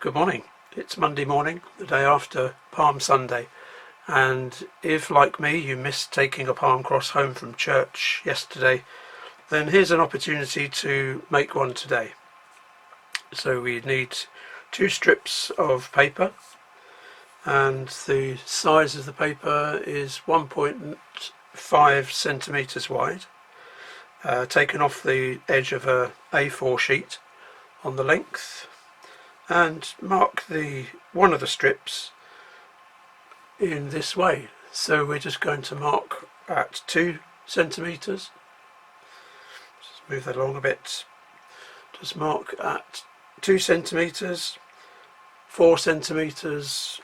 Good morning. It's Monday morning, the day after Palm Sunday, and if, like me, you missed taking a palm cross home from church yesterday, then here's an opportunity to make one today. So we need 2 strips of paper, and the size of the paper is 1.5 centimetres wide, taken off the edge of a A4 sheet on the length, and mark one of the strips in this way. So we're just going to mark at 2 centimetres. Just move that along a bit. Just mark at 2 centimetres, 4 centimetres,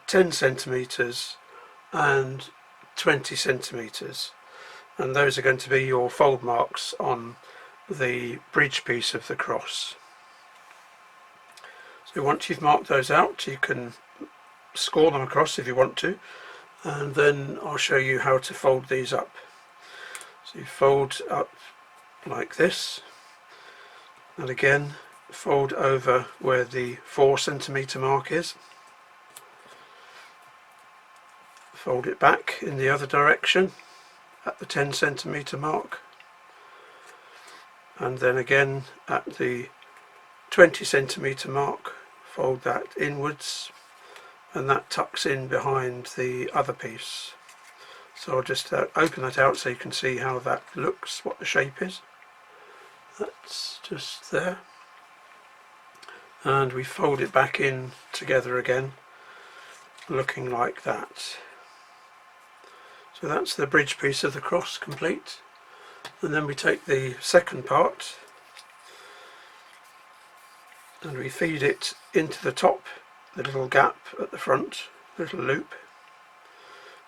10 centimetres and 20 centimetres, and those are going to be your fold marks on the bridge piece of the cross. So once you've marked those out, you can score them across if you want to, and then I'll show you how to fold these up. So you fold up like this, and again fold over where the 4 centimetre mark is. Fold it back in the other direction at the 10 centimetre mark, and then again at the 20 centimetre mark, fold that inwards, and that tucks in behind the other piece. So I'll just open that out so you can see how that looks, what the shape is. That's just there, and we fold it back in together again, looking like that. So that's the bridge piece of the cross complete, and then we take the second part and we feed it into the top, the little gap at the front, little loop,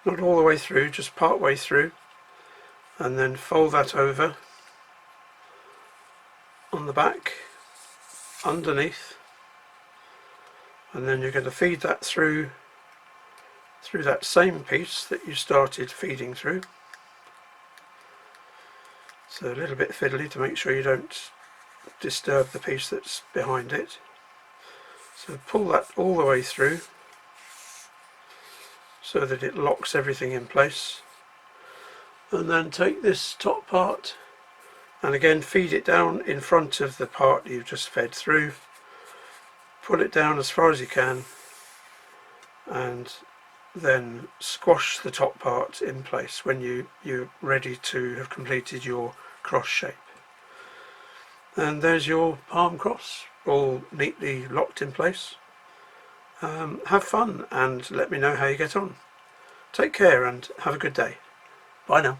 not all the way through, just part way through, and then fold that over on the back underneath, and then you're going to feed that through that same piece that you started feeding through. So a little bit fiddly to make sure you don't disturb the piece that's behind it. So pull that all the way through so that it locks everything in place, and then take this top part and again feed it down in front of the part you've just fed through. Pull it down as far as you can, and then squash the top part in place when you're ready to have completed your cross shape. And there's your palm cross, all neatly locked in place. Have fun and let me know how you get on. Take care and have a good day. Bye now.